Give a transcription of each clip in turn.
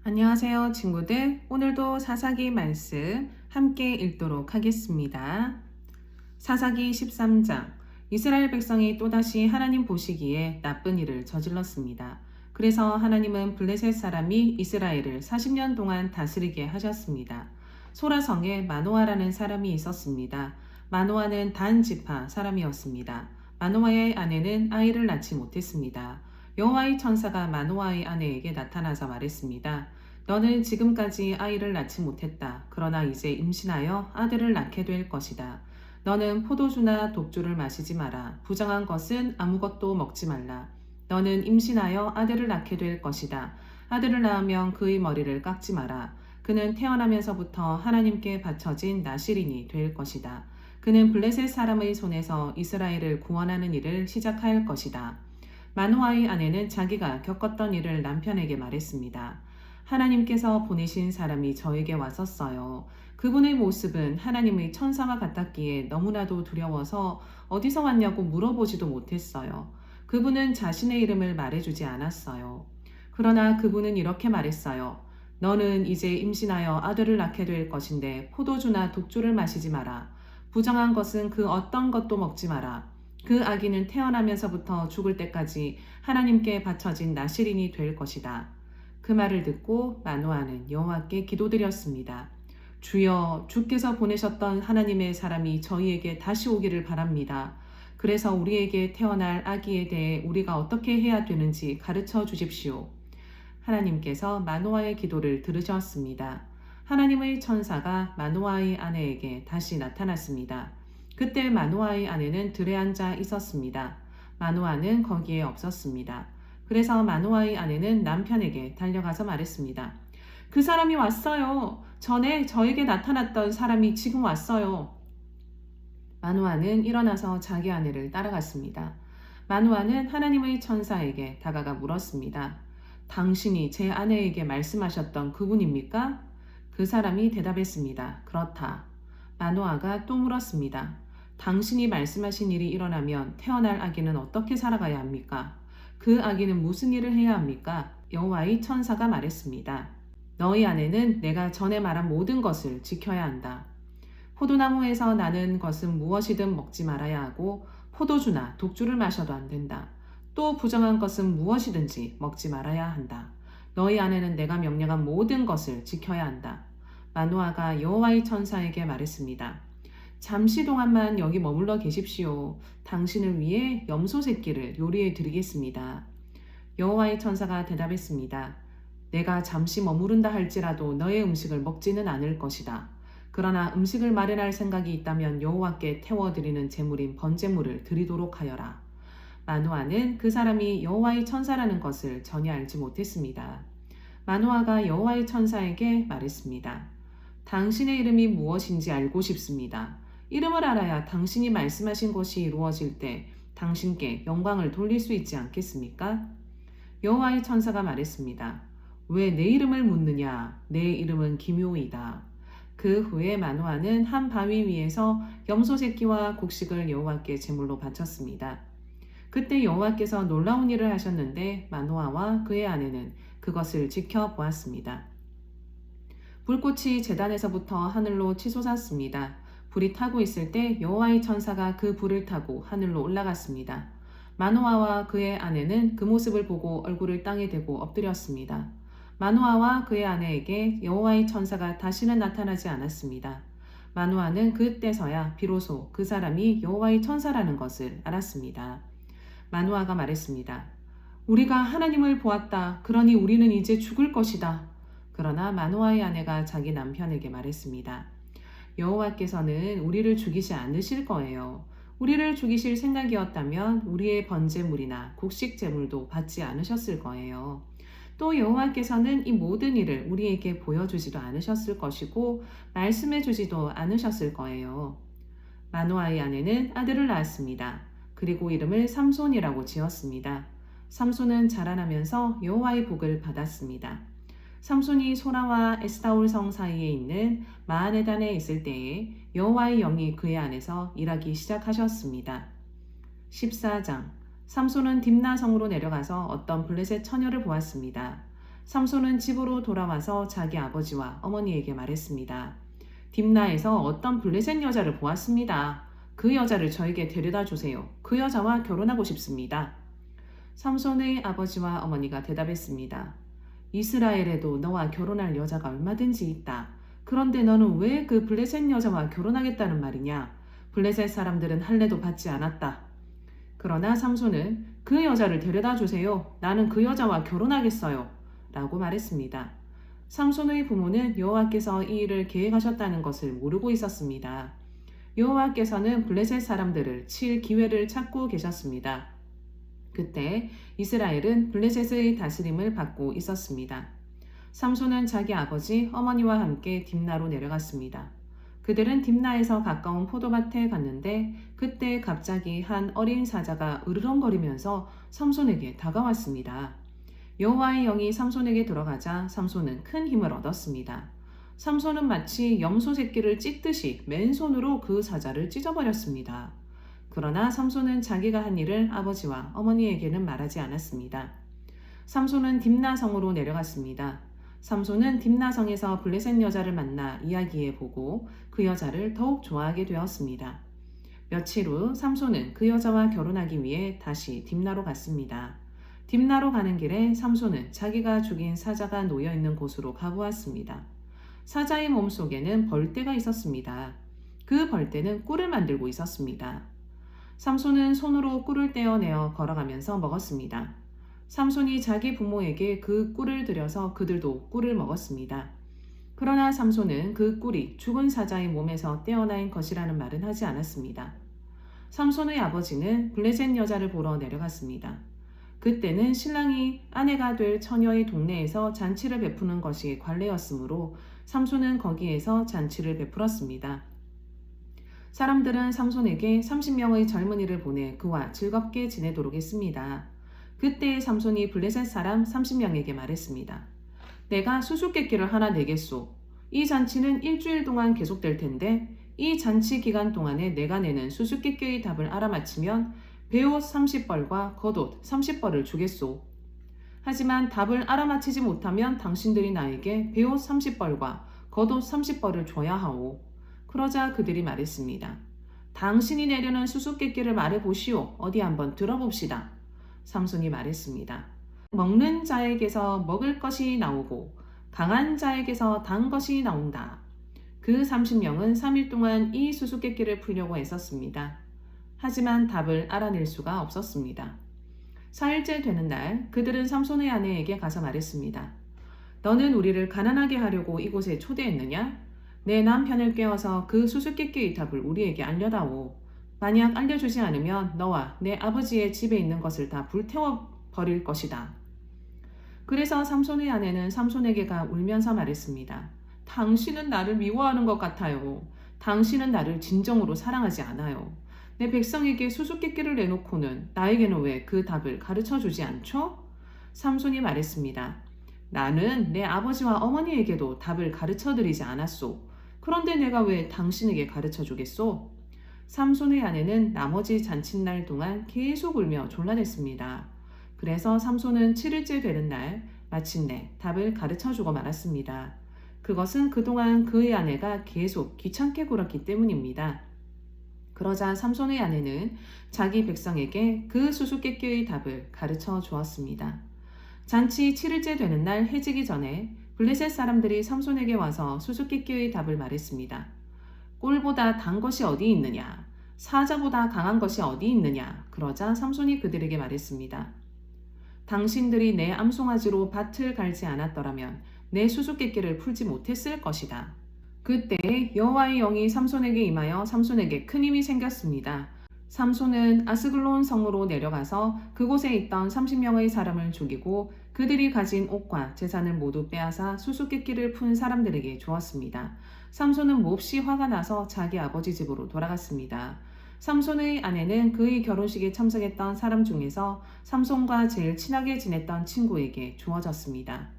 안녕하세요, 친구들. 오늘도 사사기 말씀 함께 읽도록 하겠습니다. 사사기 13장. 이스라엘 백성이 또다시 하나님 보시기에 나쁜 일을 저질렀습니다. 그래서 하나님은 블레셋 사람이 이스라엘을 40년 동안 다스리게 하셨습니다. 소라성에 마노아라는 사람이 있었습니다. 마노아는 단 지파 사람이었습니다. 마노아의 아내는 아이를 낳지 못했습니다. 여호와의 천사가 마노아의 아내에게 나타나서 말했습니다. 너는 지금까지 아이를 낳지 못했다. 그러나 이제 임신하여 아들을 낳게 될 것이다. 너는 포도주나 독주를 마시지 마라. 부정한 것은 아무것도 먹지 말라. 너는 임신하여 아들을 낳게 될 것이다. 아들을 낳으면 그의 머리를 깎지 마라. 그는 태어나면서부터 하나님께 바쳐진 나실인이 될 것이다. 그는 블레셋 사람의 손에서 이스라엘을 구원하는 일을 시작할 것이다. 마노아의 아내는 자기가 겪었던 일을 남편에게 말했습니다. 하나님께서 보내신 사람이 저에게 왔었어요. 그분의 모습은 하나님의 천사와 같았기에 너무나도 두려워서 어디서 왔냐고 물어보지도 못했어요. 그분은 자신의 이름을 말해주지 않았어요. 그러나 그분은 이렇게 말했어요. 너는 이제 임신하여 아들을 낳게 될 것인데 포도주나 독주를 마시지 마라. 부정한 것은 그 어떤 것도 먹지 마라. 그 아기는 태어나면서부터 죽을 때까지 하나님께 바쳐진 나실인이 될 것이다. 그 말을 듣고 마노아는 여호와께 기도드렸습니다. 주여, 주께서 보내셨던 하나님의 사람이 저희에게 다시 오기를 바랍니다. 그래서 우리에게 태어날 아기에 대해 우리가 어떻게 해야 되는지 가르쳐 주십시오. 하나님께서 마노아의 기도를 들으셨습니다. 하나님의 천사가 마노아의 아내에게 다시 나타났습니다. 그때 마노아의 아내는 들에 앉아 있었습니다. 마노아는 거기에 없었습니다. 그래서 마노아의 아내는 남편에게 달려가서 말했습니다. 그 사람이 왔어요. 전에 저에게 나타났던 사람이 지금 왔어요. 마노아는 일어나서 자기 아내를 따라갔습니다. 마노아는 하나님의 천사에게 다가가 물었습니다. 당신이 제 아내에게 말씀하셨던 그분입니까? 그 사람이 대답했습니다. 그렇다. 마노아가 또 물었습니다. 당신이 말씀하신 일이 일어나면 태어날 아기는 어떻게 살아가야 합니까? 그 아기는 무슨 일을 해야 합니까? 여호와의 천사가 말했습니다. 너희 아내는 내가 전에 말한 모든 것을 지켜야 한다. 포도나무에서 나는 것은 무엇이든 먹지 말아야 하고 포도주나 독주를 마셔도 안 된다. 또 부정한 것은 무엇이든지 먹지 말아야 한다. 너희 아내는 내가 명령한 모든 것을 지켜야 한다. 마노아가 여호와의 천사에게 말했습니다. 잠시 동안만 여기 머물러 계십시오. 당신을 위해 염소 새끼를 요리해 드리겠습니다. 여호와의 천사가 대답했습니다. 내가 잠시 머무른다 할지라도 너의 음식을 먹지는 않을 것이다. 그러나 음식을 마련할 생각이 있다면 여호와께 태워드리는 제물인 번제물을 드리도록 하여라. 마노아는 그 사람이 여호와의 천사라는 것을 전혀 알지 못했습니다. 마노아가 여호와의 천사에게 말했습니다. 당신의 이름이 무엇인지 알고 싶습니다. 이름을 알아야 당신이 말씀하신 것이 이루어질 때 당신께 영광을 돌릴 수 있지 않겠습니까? 여호와의 천사가 말했습니다. 왜 내 이름을 묻느냐? 내 이름은 기묘이다. 그 후에 마노아는 한 바위 위에서 염소 새끼와 곡식을 여호와께 제물로 바쳤습니다. 그때 여호와께서 놀라운 일을 하셨는데 마노아와 그의 아내는 그것을 지켜보았습니다. 불꽃이 제단에서부터 하늘로 치솟았습니다. 불이 타고 있을 때 여호와의 천사가 그 불을 타고 하늘로 올라갔습니다. 마노아와 그의 아내는 그 모습을 보고 얼굴을 땅에 대고 엎드렸습니다. 마노아와 그의 아내에게 여호와의 천사가 다시는 나타나지 않았습니다. 마노아는 그때서야 비로소 그 사람이 여호와의 천사라는 것을 알았습니다. 마노아가 말했습니다. 우리가 하나님을 보았다. 그러니 우리는 이제 죽을 것이다. 그러나 마노아의 아내가 자기 남편에게 말했습니다. 여호와께서는 우리를 죽이지 않으실 거예요. 우리를 죽이실 생각이었다면 우리의 번제물이나 곡식 제물도 받지 않으셨을 거예요. 또 여호와께서는 이 모든 일을 우리에게 보여주지도 않으셨을 것이고 말씀해 주지도 않으셨을 거예요. 마노아의 아내는 아들을 낳았습니다. 그리고 이름을 삼손이라고 지었습니다. 삼손은 자라나면서 여호와의 복을 받았습니다. 삼손이 소라와 에스타올 성 사이에 있는 마하네단에 있을 때에 여호와의 영이 그의 안에서 일하기 시작하셨습니다. 14장. 삼손은 딥나 성으로 내려가서 어떤 블레셋 처녀를 보았습니다. 삼손은 집으로 돌아와서 자기 아버지와 어머니에게 말했습니다. 딥나에서 어떤 블레셋 여자를 보았습니다. 그 여자를 저에게 데려다 주세요. 그 여자와 결혼하고 싶습니다. 삼손의 아버지와 어머니가 대답했습니다. 이스라엘에도 너와 결혼할 여자가 얼마든지 있다. 그런데 너는 왜 그 블레셋 여자와 결혼하겠다는 말이냐? 블레셋 사람들은 할례도 받지 않았다. 그러나 삼손은 그 여자를 데려다 주세요. 나는 그 여자와 결혼하겠어요. 라고 말했습니다. 삼손의 부모는 여호와께서 이 일을 계획하셨다는 것을 모르고 있었습니다. 여호와께서는 블레셋 사람들을 칠 기회를 찾고 계셨습니다. 그때 이스라엘은 블레셋의 다스림을 받고 있었습니다. 삼손은 자기 아버지 어머니와 함께 딥나로 내려갔습니다. 그들은 딥나에서 가까운 포도밭에 갔는데 그때 갑자기 한 어린 사자가 으르렁거리면서 삼손에게 다가왔습니다. 여호와의 영이 삼손에게 들어가자 삼손은 큰 힘을 얻었습니다. 삼손은 마치 염소 새끼를 찢듯이 맨손으로 그 사자를 찢어버렸습니다. 그러나 삼손은 자기가 한 일을 아버지와 어머니에게는 말하지 않았습니다. 삼손은 딥나성으로 내려갔습니다. 삼손은 딥나성에서 블레셋 여자를 만나 이야기해보고 그 여자를 더욱 좋아하게 되었습니다. 며칠 후 삼손은 그 여자와 결혼하기 위해 다시 딥나로 갔습니다. 딥나로 가는 길에 삼손은 자기가 죽인 사자가 놓여있는 곳으로 가보았습니다. 사자의 몸속에는 벌떼가 있었습니다. 그 벌떼는 꿀을 만들고 있었습니다. 삼손은 손으로 꿀을 떼어내어 걸어가면서 먹었습니다. 삼손이 자기 부모에게 그 꿀을 들여서 그들도 꿀을 먹었습니다. 그러나 삼손은 그 꿀이 죽은 사자의 몸에서 떼어낸 것이라는 말은 하지 않았습니다. 삼손의 아버지는 블레셋 여자를 보러 내려갔습니다. 그때는 신랑이 아내가 될 처녀의 동네에서 잔치를 베푸는 것이 관례였으므로 삼손은 거기에서 잔치를 베풀었습니다. 사람들은 삼손에게 30명의 젊은이를 보내 그와 즐겁게 지내도록 했습니다. 그때 삼손이 블레셋 사람 30명에게 말했습니다. 내가 수수께끼를 하나 내겠소. 이 잔치는 일주일 동안 계속될 텐데 이 잔치 기간 동안에 내가 내는 수수께끼의 답을 알아맞히면 베옷 30벌과 겉옷 30벌을 주겠소. 하지만 답을 알아맞히지 못하면 당신들이 나에게 베옷 30벌과 겉옷 30벌을 줘야 하오. 그러자 그들이 말했습니다. 당신이 내려는 수수께끼를 말해보시오. 어디 한번 들어봅시다. 삼손이 말했습니다. 먹는 자에게서 먹을 것이 나오고 강한 자에게서 단 것이 나온다. 그 30명은 3일 동안 이 수수께끼를 풀려고 애썼습니다. 하지만 답을 알아낼 수가 없었습니다. 4일째 되는 날 그들은 삼손의 아내에게 가서 말했습니다. 너는 우리를 가난하게 하려고 이곳에 초대했느냐? 내 남편을 깨워서 그 수수께끼의 답을 우리에게 알려다오. 만약 알려주지 않으면 너와 내 아버지의 집에 있는 것을 다 불태워 버릴 것이다. 그래서 삼손의 아내는 삼손에게 가 울면서 말했습니다. 당신은 나를 미워하는 것 같아요. 당신은 나를 진정으로 사랑하지 않아요. 내 백성에게 수수께끼를 내놓고는 나에게는 왜 그 답을 가르쳐주지 않죠? 삼손이 말했습니다. 나는 내 아버지와 어머니에게도 답을 가르쳐드리지 않았소. 그런데 내가 왜 당신에게 가르쳐주겠소? 삼손의 아내는 나머지 잔칫날 동안 계속 울며 졸라댔습니다. 그래서 삼손은 7일째 되는 날 마침내 답을 가르쳐주고 말았습니다. 그것은 그동안 그의 아내가 계속 귀찮게 굴었기 때문입니다. 그러자 삼손의 아내는 자기 백성에게 그 수수께끼의 답을 가르쳐 주었습니다. 잔치 7일째 되는 날 해지기 전에 블레셋 사람들이 삼손에게 와서 수수께끼의 답을 말했습니다. 꿀보다 단 것이 어디 있느냐? 사자보다 강한 것이 어디 있느냐? 그러자 삼손이 그들에게 말했습니다. 당신들이 내 암송아지로 밭을 갈지 않았더라면 내 수수께끼를 풀지 못했을 것이다. 그때 여호와의 영이 삼손에게 임하여 삼손에게 큰 힘이 생겼습니다. 삼손은 아스글론 성으로 내려가서 그곳에 있던 30명의 사람을 죽이고 그들이 가진 옷과 재산을 모두 빼앗아 수수께끼를 푼 사람들에게 주었습니다. 삼손은 몹시 화가 나서 자기 아버지 집으로 돌아갔습니다. 삼손의 아내는 그의 결혼식에 참석했던 사람 중에서 삼손과 제일 친하게 지냈던 친구에게 주어졌습니다.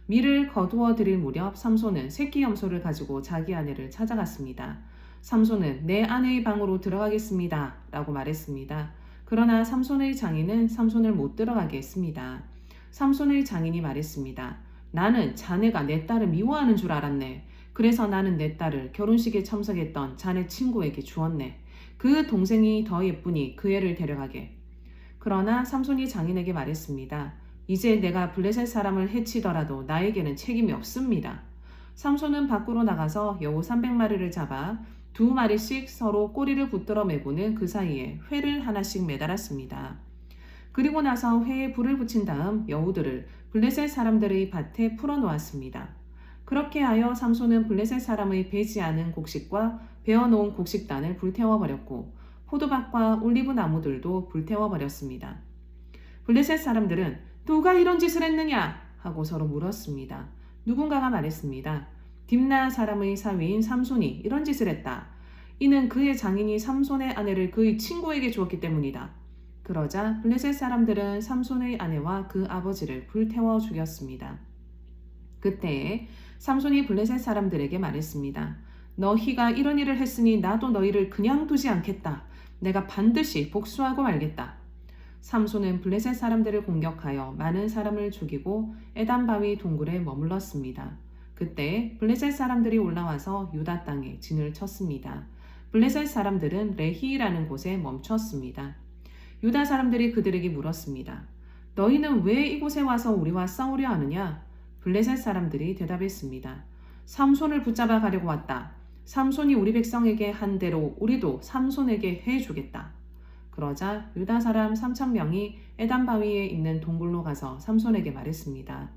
밀을 거두어 드릴 무렵 삼손은 새끼 염소를 가지고 자기 아내를 찾아갔습니다. 삼손은 내 아내의 방으로 들어가겠습니다. 라고 말했습니다. 그러나 삼손의 장인은 삼손을 못 들어가게 했습니다. 삼손의 장인이 말했습니다. 나는 자네가 내 딸을 미워하는 줄 알았네. 그래서 나는 내 딸을 결혼식에 참석했던 자네 친구에게 주었네. 그 동생이 더 예쁘니 그 애를 데려가게. 그러나 삼손이 장인에게 말했습니다. 이제 내가 블레셋 사람을 해치더라도 나에게는 책임이 없습니다. 삼손은 밖으로 나가서 여우 300마리를 잡아 2마리씩 서로 꼬리를 붙들어 매고는 그 사이에 회를 하나씩 매달았습니다. 그리고 나서 회에 불을 붙인 다음 여우들을 블레셋 사람들의 밭에 풀어놓았습니다. 그렇게 하여 삼손은 블레셋 사람의 베지 않은 곡식과 베어놓은 곡식단을 불태워버렸고 포도밭과 올리브 나무들도 불태워버렸습니다. 블레셋 사람들은 누가 이런 짓을 했느냐 하고 서로 물었습니다. 누군가가 말했습니다. 딥나 사람의 사위인 삼손이 이런 짓을 했다. 이는 그의 장인이 삼손의 아내를 그의 친구에게 주었기 때문이다. 그러자 블레셋 사람들은 삼손의 아내와 그 아버지를 불태워 죽였습니다. 그때에 삼손이 블레셋 사람들에게 말했습니다. 너희가 이런 일을 했으니 나도 너희를 그냥 두지 않겠다. 내가 반드시 복수하고 말겠다. 삼손은 블레셋 사람들을 공격하여 많은 사람을 죽이고 에단 바위 동굴에 머물렀습니다. 그때 블레셋 사람들이 올라와서 유다 땅에 진을 쳤습니다. 블레셋 사람들은 레히라는 곳에 멈췄습니다. 유다 사람들이 그들에게 물었습니다. 너희는 왜 이곳에 와서 우리와 싸우려 하느냐? 블레셋 사람들이 대답했습니다. 삼손을 붙잡아 가려고 왔다. 삼손이 우리 백성에게 한 대로 우리도 삼손에게 해주겠다. 그러자 유다 사람 3,000명이 에단 바위에 있는 동굴로 가서 삼손에게 말했습니다.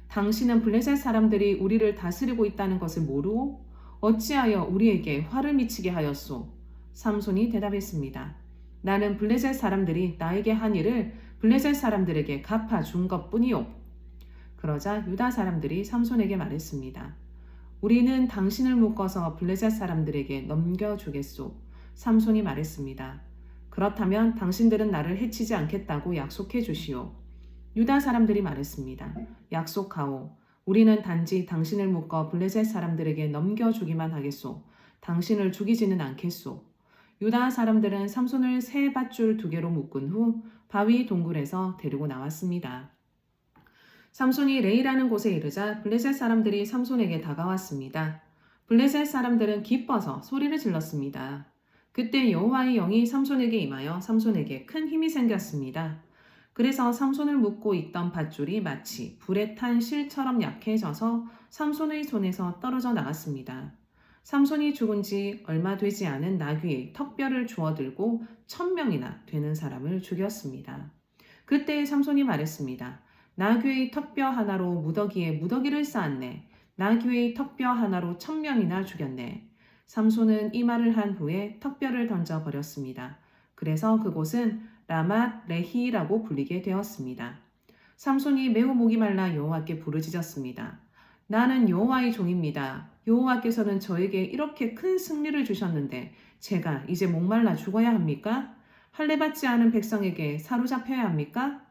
당신은 블레셋 사람들이 우리를 다스리고 있다는 것을 모르고 어찌하여 우리에게 화를 미치게 하였소? 삼손이 대답했습니다. 나는 블레셋 사람들이 나에게 한 일을 블레셋 사람들에게 갚아준 것뿐이요. 그러자 유다 사람들이 삼손에게 말했습니다. 우리는 당신을 묶어서 블레셋 사람들에게 넘겨주겠소. 삼손이 말했습니다. 그렇다면 당신들은 나를 해치지 않겠다고 약속해 주시오. 유다 사람들이 말했습니다. 약속하오. 우리는 단지 당신을 묶어 블레셋 사람들에게 넘겨주기만 하겠소. 당신을 죽이지는 않겠소. 유다 사람들은 삼손을 새 밧줄 2개로 묶은 후 바위 동굴에서 데리고 나왔습니다. 삼손이 레이라는 곳에 이르자 블레셋 사람들이 삼손에게 다가왔습니다. 블레셋 사람들은 기뻐서 소리를 질렀습니다. 그때 여호와의 영이 삼손에게 임하여 삼손에게 큰 힘이 생겼습니다. 그래서 삼손을 묶고 있던 밧줄이 마치 불에 탄 실처럼 약해져서 삼손의 손에서 떨어져 나갔습니다. 삼손이 죽은 지 얼마 되지 않은 나귀의 턱뼈를 주워들고 1,000명이나 되는 사람을 죽였습니다. 그때 삼손이 말했습니다. 나귀의 턱뼈 하나로 무더기에 무더기를 쌓았네. 나귀의 턱뼈 하나로 1,000명이나 죽였네. 삼손은 이 말을 한 후에 턱뼈를 던져버렸습니다. 그래서 그곳은 라맛 레히라고 불리게 되었습니다. 삼손이 매우 목이 말라 여호와께 부르짖었습니다. 나는 여호와의 종입니다. 여호와께서는 저에게 이렇게 큰 승리를 주셨는데 제가 이제 목말라 죽어야 합니까? 할례받지 않은 백성에게 사로잡혀야 합니까?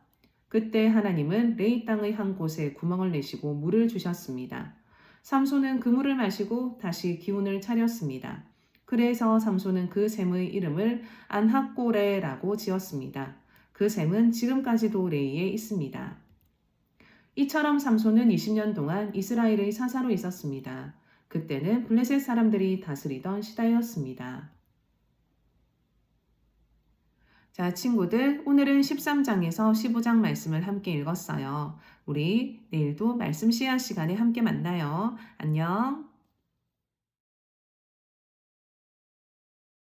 그때 하나님은 레이 땅의 한 곳에 구멍을 내시고 물을 주셨습니다. 삼손은 그 물을 마시고 다시 기운을 차렸습니다. 그래서 삼손은 그 샘의 이름을 안핫고레라고 지었습니다. 그 샘은 지금까지도 레이에 있습니다. 이처럼 삼손은 20년 동안 이스라엘의 사사로 있었습니다. 그때는 블레셋 사람들이 다스리던 시대였습니다. 자, 친구들, 오늘은 13장에서 15장 말씀을 함께 읽었어요. 우리 내일도 말씀 씨앗 시간에 함께 만나요. 안녕.